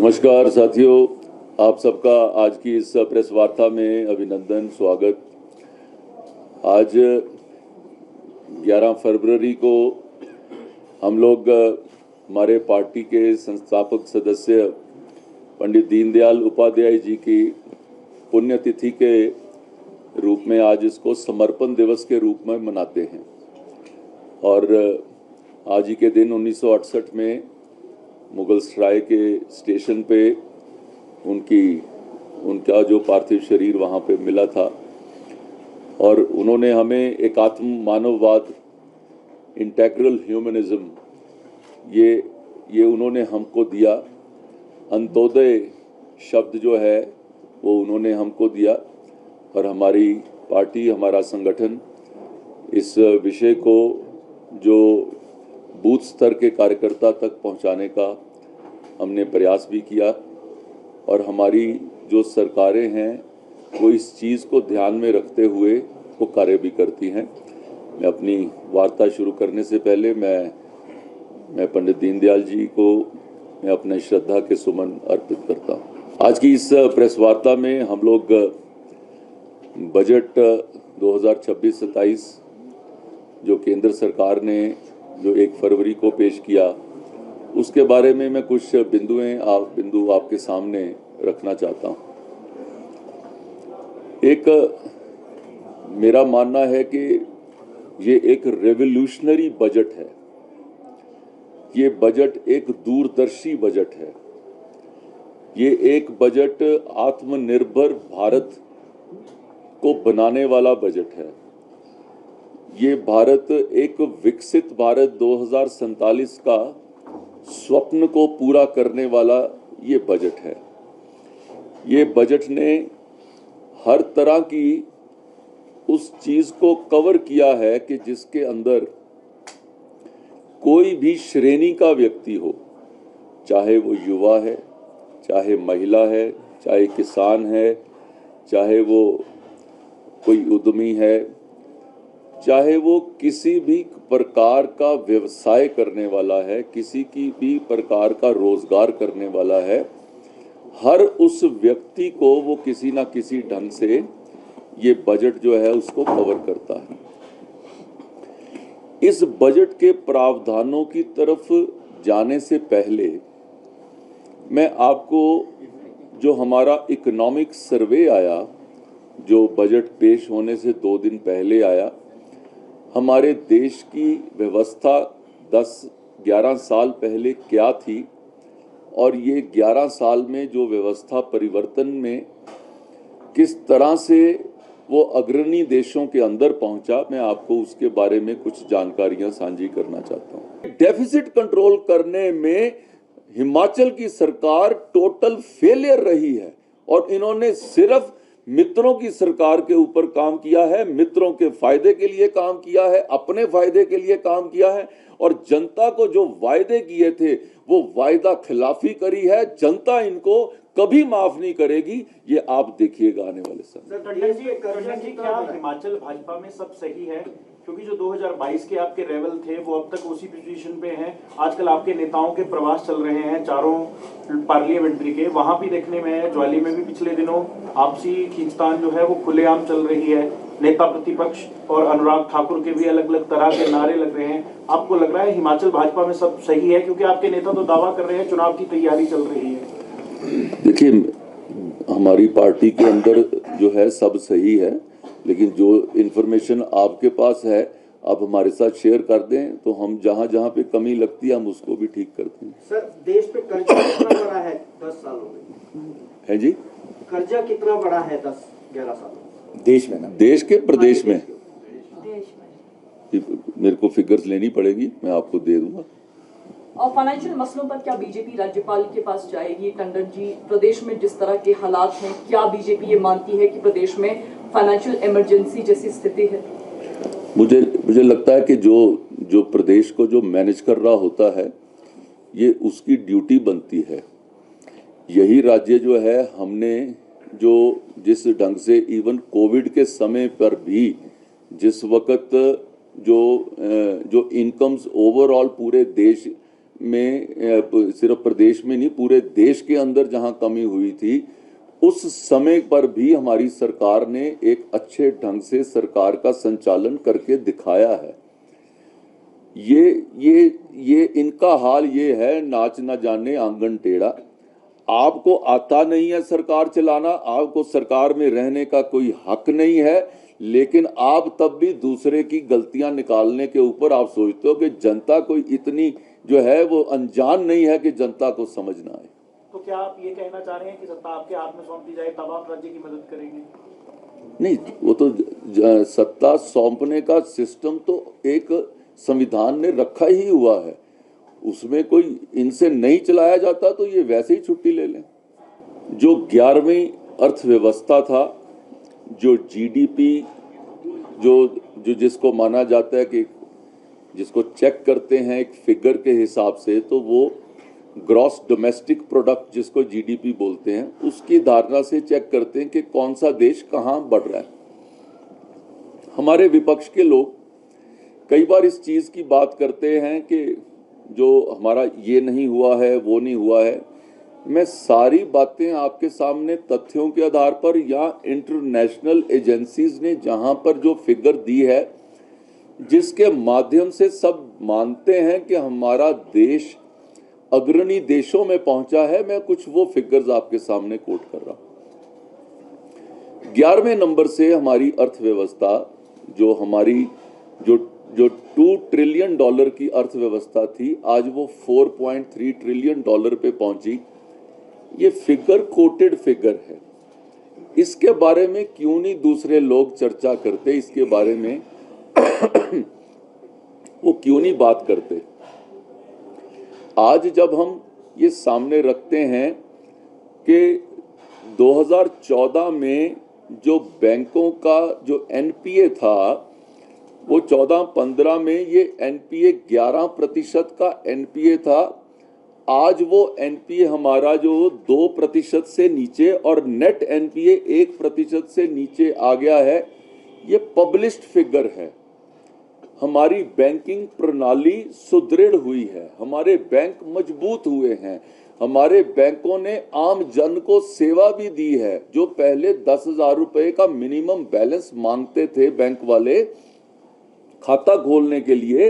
नमस्कार साथियों, आप सबका आज की इस प्रेस वार्ता में अभिनंदन, स्वागत। आज 11 फरवरी को हम लोग हमारे पार्टी के संस्थापक सदस्य पंडित दीनदयाल उपाध्याय जी की पुण्यतिथि के रूप में आज इसको समर्पण दिवस के रूप में मनाते हैं। और आज ही के दिन 1968 में मुगल सराय के स्टेशन पे उनका जो पार्थिव शरीर वहाँ पे मिला था और उन्होंने हमें एकात्म मानववाद, इंटेग्रल ह्यूमनिज्म, ये उन्होंने हमको दिया। अंत्योदय शब्द जो है वो उन्होंने हमको दिया और हमारी पार्टी, हमारा संगठन इस विषय को जो बूथ स्तर के कार्यकर्ता तक पहुंचाने का हमने प्रयास भी किया और हमारी जो सरकारें हैं वो इस चीज़ को ध्यान में रखते हुए वो कार्य भी करती हैं। मैं अपनी वार्ता शुरू करने से पहले मैं पंडित दीनदयाल जी को मैं अपने श्रद्धा के सुमन अर्पित करता हूँ। आज की इस प्रेस वार्ता में हम लोग बजट 2026-27 जो केंद्र सरकार ने जो 1 फरवरी को पेश किया उसके बारे में मैं कुछ बिंदु आपके सामने रखना चाहता हूं। एक मेरा मानना है कि ये एक रेवोल्यूशनरी बजट है। ये बजट एक दूरदर्शी बजट है। ये एक बजट आत्मनिर्भर भारत को बनाने वाला बजट है। ये भारत एक विकसित भारत 2047 का स्वप्न को पूरा करने वाला ये बजट है। ये बजट ने हर तरह की उस चीज को कवर किया है कि जिसके अंदर कोई भी श्रेणी का व्यक्ति हो, चाहे वो युवा है, चाहे महिला है, चाहे किसान है, चाहे वो कोई उद्यमी है, चाहे वो किसी भी प्रकार का व्यवसाय करने वाला है, किसी की भी प्रकार का रोजगार करने वाला है, हर उस व्यक्ति को वो किसी ना किसी ढंग से ये बजट जो है उसको कवर करता है। इस बजट के प्रावधानों की तरफ जाने से पहले मैं आपको जो हमारा इकोनॉमिक सर्वे आया, जो बजट पेश होने से 2 दिन पहले आया, हमारे देश की व्यवस्था 10-11 साल पहले क्या थी और ये 11 साल में जो व्यवस्था परिवर्तन में किस तरह से वो अग्रणी देशों के अंदर पहुंचा, मैं आपको उसके बारे में कुछ जानकारियां साझी करना चाहता हूं। डेफिसिट कंट्रोल करने में हिमाचल की सरकार टोटल फेलियर रही है और इन्होंने सिर्फ मित्रों की सरकार के ऊपर काम किया है, मित्रों के फायदे के लिए काम किया है, अपने फायदे के लिए काम किया है और जनता को जो वायदे किए थे वो वायदा खिलाफी करी है। जनता इनको कभी माफ नहीं करेगी, ये आप देखिएगा आने वाले समय। क्या हिमाचल भाजपा में सब सही है? क्योंकि जो 2022 के आपके लेवल थे वो अब तक उसी पोजीशन पे हैं। आजकल आपके नेताओं के प्रवास चल रहे हैं चारों पार्लियामेंट्री के, वहां भी देखने में है, ज्वाली में भी पिछले दिनों आपसी खींचतान जो है वो खुलेआम चल रही है। नेता प्रतिपक्ष और अनुराग ठाकुर के भी अलग अलग तरह के नारे लग रहे हैं। आपको लग रहा है हिमाचल भाजपा में सब सही है? क्योंकि आपके नेता तो दावा कर रहे हैं चुनाव की तैयारी चल रही है। देखिए, हमारी पार्टी के अंदर जो है सब सही है, लेकिन जो इन्फॉर्मेशन आपके पास है आप हमारे साथ शेयर कर दें तो हम जहां जहां पे कमी लगती है हम उसको भी ठीक करते हैं। सर, देश पे कर्जा कितना बड़ा है 10 सालों में? है जी, कर्जा कितना बड़ा है 10-11 सालों में देश में? ना देश के प्रदेश में मेरे को फिगर्स लेनी पड़ेगी, मैं आपको दे दूंगा। और फाइनेंशियल मसलों पर क्या बीजेपी राज्यपाल के पास जाएगी? टंडन जी, प्रदेश में जिस तरह के हालात हैं, क्या बीजेपी ये मानती है कि प्रदेश में फाइनेंशियल इमरजेंसी जैसी स्थिति है? मुझे लगता है कि जो प्रदेश को जो मैनेज कर रहा होता है ये उसकी ड्यूटी बनती है। यही राज्य जो है हमने जो जिस ढंग से इवन कोविड के समय पर भी जिस वक्त जो इनकम्स ओवरऑल पूरे देश में सिर्फ प्रदेश में नहीं पूरे देश के अंदर जहां कमी हुई थी, उस समय पर भी हमारी सरकार ने एक अच्छे ढंग से सरकार का संचालन करके दिखाया है। ये इनका हाल ये है, नाच ना जाने आंगन टेढ़ा। आपको आता नहीं है सरकार चलाना, आपको सरकार में रहने का कोई हक नहीं है, लेकिन आप तब भी दूसरे की गलतियां निकालने के ऊपर आप सोचते हो कि जनता कोई इतनी जो है वो अनजान नहीं है कि जनता को समझना है। तो क्या आप ये कहना चाह रहे हैं कि सत्ता आपके हाथ में सौंप दी जाए तब आप राज्य की मदद करेंगे? नहीं, वो तो सत्ता सौंपने का सिस्टम तो एक संविधान ने रखा ही हुआ है, उसमें कोई इनसे नहीं चलाया जाता तो ये वैसे ही छुट्टी ले लें। जो 11वीं अर्थव्यवस्था था, जो जीडीपी जो जिसको माना जाता है कि जिसको चेक करते हैं एक फिगर के हिसाब से, तो वो ग्रॉस डोमेस्टिक प्रोडक्ट जिसको जीडीपी बोलते हैं, उसकी धारणा से चेक करते हैं कि कौन सा देश कहाँ बढ़ रहा है। हमारे विपक्ष के लोग कई बार इस चीज़ की बात करते हैं कि जो हमारा ये नहीं हुआ है वो नहीं हुआ है। मैं सारी बातें आपके सामने तथ्यों के आधार पर या इंटरनेशनल एजेंसीज ने जहां पर जो फिगर दी है, जिसके माध्यम से सब मानते हैं कि हमारा देश अग्रणी देशों में पहुंचा है, मैं कुछ वो फिगर्स आपके सामने कोट कर रहा हूं। 11वें नंबर से हमारी अर्थव्यवस्था जो हमारी जो 2 ट्रिलियन डॉलर की अर्थव्यवस्था थी, आज वो 4.3 ट्रिलियन डॉलर पे पहुंची। ये फिगर कोटेड फिगर है, इसके बारे में क्यों नहीं दूसरे लोग चर्चा करते, इसके बारे में वो क्यों नहीं बात करते। आज जब हम ये सामने रखते हैं कि 2014 में जो बैंकों का जो एनपीए था, वो 14-15 में ये एनपीए 11% का एनपीए था। आज वो एनपीए हमारा जो 2% से नीचे और नेट एनपीए 1% से नीचे आ गया है। ये पब्लिश्ड फिगर है। हमारी बैंकिंग प्रणाली सुदृढ़ हुई है, हमारे बैंक मजबूत हुए हैं, हमारे बैंकों ने आम जन को सेवा भी दी है। जो पहले 10,000 रुपए का मिनिमम बैलेंस मांगते थे बैंक वाले खाता खोलने के लिए,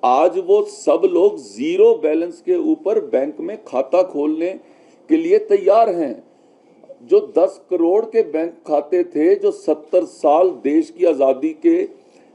आज वो सब लोग जीरो बैलेंस के ऊपर बैंक में खाता खोलने के लिए तैयार हैं। जो 10 करोड़ के बैंक खाते थे, जो 70 साल देश की आज़ादी के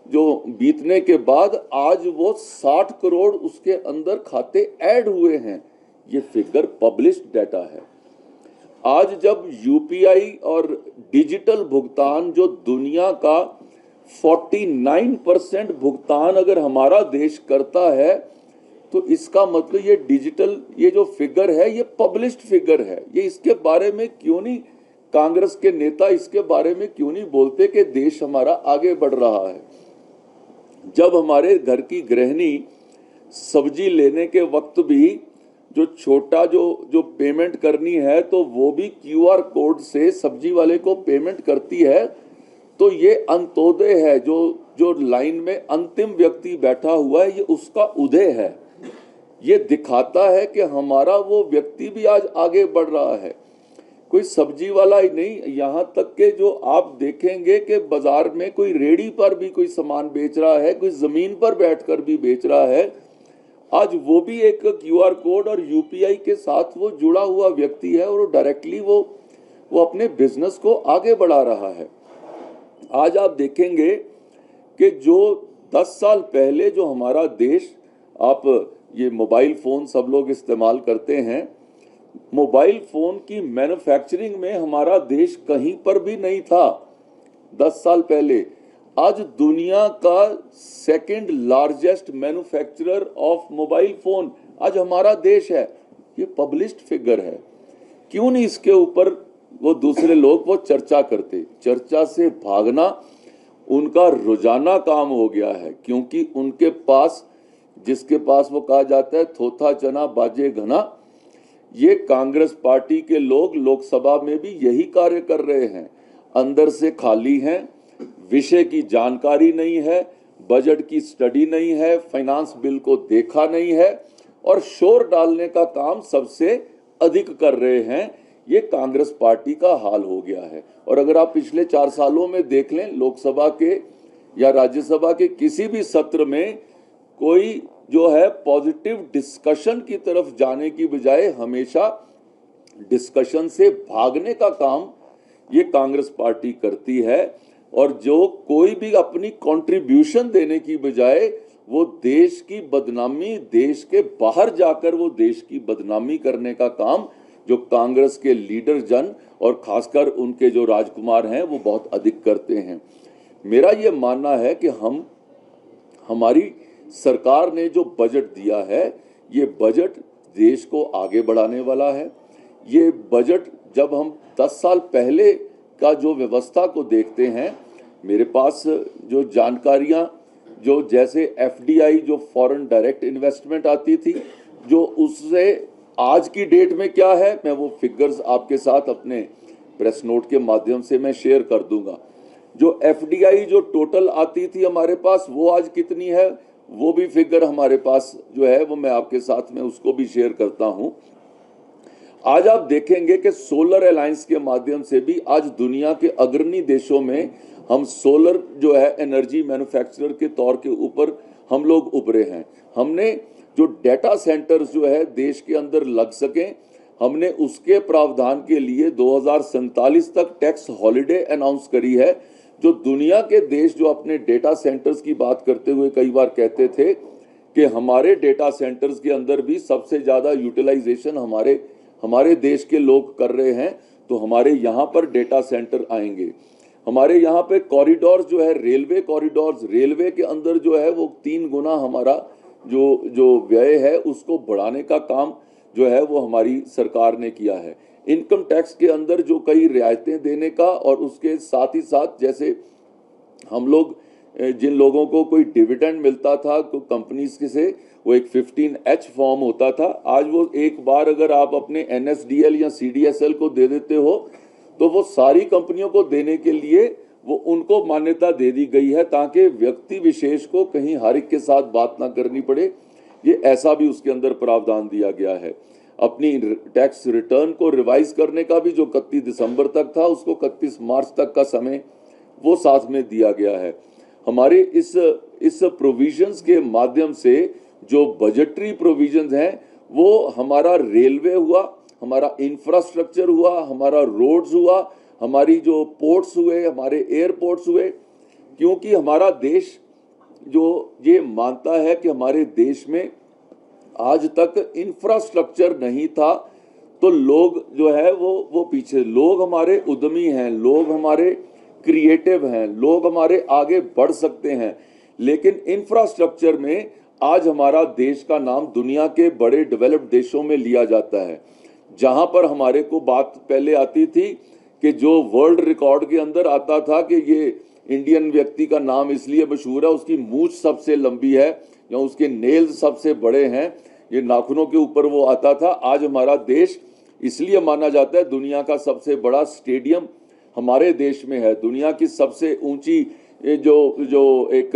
जो बीतने के बाद आज वो 60 करोड़ उसके अंदर खाते ऐड हुए हैं। ये फिगर पब्लिश्ड डाटा है। आज जब यूपीआई और डिजिटल भुगतान जो दुनिया का 49% भुगतान अगर हमारा देश करता है, तो इसका मतलब ये डिजिटल ये जो फिगर है ये पब्लिश्ड फिगर है। ये इसके बारे में क्यों नहीं कांग्रेस के नेता इसके बारे में क्यों नहीं बोलते कि देश हमारा आगे बढ़ रहा है। जब हमारे घर की गृहिणी सब्जी लेने के वक्त भी जो छोटा जो पेमेंट करनी है, तो वो भी क्यूआर कोड से सब्जी वाले को पेमेंट करती है, तो ये अंत्योदय है। जो लाइन में अंतिम व्यक्ति बैठा हुआ है, ये उसका उदय है। ये दिखाता है कि हमारा वो व्यक्ति भी आज आगे बढ़ रहा है। कोई सब्जी वाला ही नहीं, यहाँ तक के जो आप देखेंगे कि बाजार में कोई रेडी पर भी कोई सामान बेच रहा है, कोई जमीन पर बैठकर भी बेच रहा है, आज वो भी एक क्यूआर कोड और यूपीआई के साथ वो जुड़ा हुआ व्यक्ति है और डायरेक्टली वो अपने बिजनेस को आगे बढ़ा रहा है। आज आप देखेंगे कि जो 10 साल पहले जो हमारा देश, आप ये मोबाइल फ़ोन सब लोग इस्तेमाल करते हैं, मोबाइल फ़ोन की मैन्युफैक्चरिंग में हमारा देश कहीं पर भी नहीं था 10 साल पहले। आज दुनिया का second largest manufacturer of mobile phone आज हमारा देश है। ये पब्लिश्ड फिगर है। क्यों नहीं इसके ऊपर वो दूसरे लोग वो चर्चा करते। चर्चा से भागना उनका रोजाना काम हो गया है, क्योंकि उनके पास जिसके पास वो कहा जाता है थोथा चना बाजे घना, ये कांग्रेस पार्टी के लोग लोकसभा में भी यही कार्य कर रहे हैं। अंदर से खाली हैं, विषय की जानकारी नहीं है, बजट की स्टडी नहीं है, फाइनेंस बिल को देखा नहीं है और शोर डालने का काम सबसे अधिक कर रहे हैं। ये कांग्रेस पार्टी का हाल हो गया है। और अगर आप पिछले 4 सालों में देख लें, लोकसभा के या राज्यसभा के किसी भी सत्र में कोई जो है पॉजिटिव डिस्कशन की तरफ जाने की बजाय हमेशा डिस्कशन से भागने का काम ये कांग्रेस पार्टी करती है। और जो कोई भी अपनी कंट्रीब्यूशन देने की बजाय वो देश की बदनामी, देश के बाहर जाकर वो देश की बदनामी करने का काम जो कांग्रेस के लीडर जन और खासकर उनके जो राजकुमार हैं वो बहुत अधिक करते हैं। मेरा ये मानना है कि हमारी सरकार ने जो बजट दिया है, ये बजट देश को आगे बढ़ाने वाला है। ये बजट जब हम 10 साल पहले का जो व्यवस्था को देखते हैं, मेरे पास जो जानकारियां जो जैसे एफडीआई जो फॉरेन डायरेक्ट इन्वेस्टमेंट आती थी, जो उससे आज की डेट में क्या है, मैं वो फिगर्स आपके साथ अपने प्रेस नोट के माध्यम से मैं शेयर कर दूंगा। जो एफडीआई जो टोटल आती थी हमारे पास, वो आज कितनी है, वो भी फिगर हमारे पास जो है वो मैं आपके साथ में उसको भी शेयर करता हूं। आज आप देखेंगे कि सोलर अलायंस के माध्यम से भी आज दुनिया के अग्रणी देशों में हम सोलर जो है एनर्जी मैन्युफैक्चरर के तौर के ऊपर हम लोग उभरे हैं। हमने जो डेटा सेंटर्स जो है देश के अंदर लग सकें, हमने उसके प्रावधान के लिए 2047 तक टैक्स हॉलिडे अनाउंस करी है। जो दुनिया के देश जो अपने डेटा सेंटर्स की बात करते हुए कई बार कहते थे कि हमारे डेटा सेंटर्स के अंदर भी सबसे ज़्यादा यूटिलाइजेशन हमारे देश के लोग कर रहे हैं, तो हमारे यहाँ पर डेटा सेंटर आएंगे। हमारे यहाँ पे कॉरिडोर्स जो है, रेलवे कॉरिडोर्स, रेलवे के अंदर जो है वो 3 गुना हमारा जो व्यय है उसको बढ़ाने का काम जो है वो हमारी सरकार ने किया है। इनकम टैक्स के अंदर जो कई रियायतें देने का, और उसके साथ ही साथ जैसे हम लोग जिन लोगों को कोई डिविडेंड मिलता था तो कंपनीज के से वो एक 15H फॉर्म होता था, आज वो एक बार अगर आप अपने NSDL या CDSL को दे देते हो तो वो सारी कंपनियों को देने के लिए वो उनको मान्यता दे दी गई है, ताकि व्यक्ति विशेष को कहीं हर एक के साथ बात ना करनी पड़े। ये ऐसा भी उसके अंदर प्रावधान दिया गया है। अपनी टैक्स रिटर्न को रिवाइज करने का भी जो 31 दिसंबर तक था, उसको 31 मार्च तक का समय वो साथ में दिया गया है। हमारे इस प्रोविजंस के माध्यम से जो बजटरी प्रोविजंस हैं, वो हमारा रेलवे हुआ, हमारा इंफ्रास्ट्रक्चर हुआ, हमारा रोड्स हुआ, हमारी जो पोर्ट्स हुए, हमारे एयरपोर्ट्स हुए। क्योंकि हमारा देश जो ये मानता है कि हमारे देश में आज तक इंफ्रास्ट्रक्चर नहीं था, तो लोग जो है वो पीछे, लोग हमारे उद्यमी हैं, लोग हमारे क्रिएटिव हैं, लोग हमारे आगे बढ़ सकते हैं, लेकिन इंफ्रास्ट्रक्चर में आज हमारा देश का नाम दुनिया के बड़े डेवलप्ड देशों में लिया जाता है। जहां पर हमारे को बात पहले आती थी कि जो वर्ल्ड रिकॉर्ड के अंदर आता था कि ये इंडियन व्यक्ति का नाम इसलिए मशहूर है, उसकी मूंछ सबसे लंबी है या उसके नेल्स सबसे बड़े हैं, ये नाखूनों के ऊपर वो आता था। आज हमारा देश इसलिए माना जाता है, दुनिया का सबसे बड़ा स्टेडियम हमारे देश में है, दुनिया की सबसे ऊंची जो एक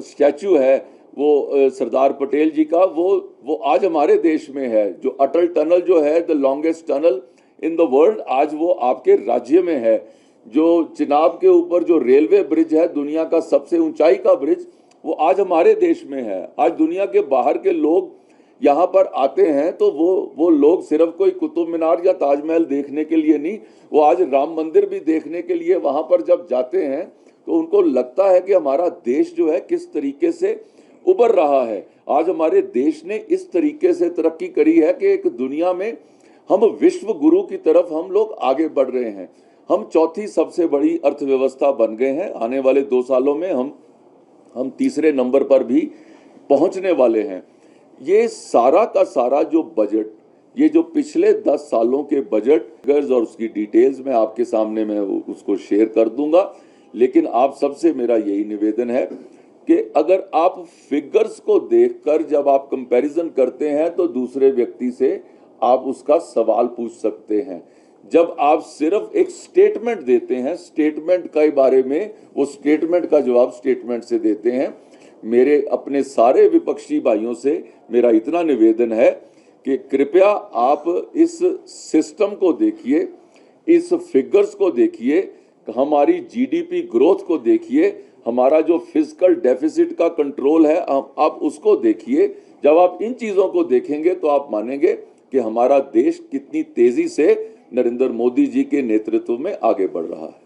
स्टैचू है वो सरदार पटेल जी का, वो आज हमारे देश में है। जो अटल टनल जो है, the longest tunnel in the world, आज वो आपके राज्य में है। जो चिनाब के ऊपर जो रेलवे ब्रिज है, दुनिया का सबसे ऊंचाई का ब्रिज, वो आज हमारे देश में है। आज दुनिया के बाहर के लोग यहाँ पर आते हैं तो वो लोग सिर्फ कोई कुतुब मीनार या ताजमहल देखने के लिए नहीं, वो आज राम मंदिर भी देखने के लिए वहाँ पर जब जाते हैं तो उनको लगता है कि हमारा देश जो है किस तरीके से उभर रहा है। आज हमारे देश ने इस तरीके से तरक्की करी है कि एक दुनिया में हम विश्व गुरु की तरफ हम लोग आगे बढ़ रहे हैं। हम चौथी सबसे बड़ी अर्थव्यवस्था बन गए हैं। आने वाले 2 सालों में हम तीसरे नंबर पर भी पहुंचने वाले हैं। ये सारा का सारा जो बजट, ये जो पिछले 10 सालों के बजट और उसकी डिटेल्स में आपके सामने मैं उसको शेयर कर दूंगा, लेकिन आप सबसे मेरा यही निवेदन है कि अगर आप फिगर्स को देखकर जब आप कंपैरिजन करते हैं तो दूसरे व्यक्ति से आप उसका सवाल पूछ सकते हैं। जब आप सिर्फ एक स्टेटमेंट देते हैं, स्टेटमेंट के बारे में वो स्टेटमेंट का जवाब स्टेटमेंट से देते हैं, मेरे अपने सारे विपक्षी भाइयों से मेरा इतना निवेदन है कि कृपया आप इस सिस्टम को देखिए, इस फिगर्स को देखिए, हमारी जीडीपी ग्रोथ को देखिए, हमारा जो फिजिकल डेफिसिट का कंट्रोल है आप उसको देखिए। जब आप इन चीज़ों को देखेंगे तो आप मानेंगे कि हमारा देश कितनी तेजी से नरेंद्र मोदी जी के नेतृत्व में आगे बढ़ रहा है।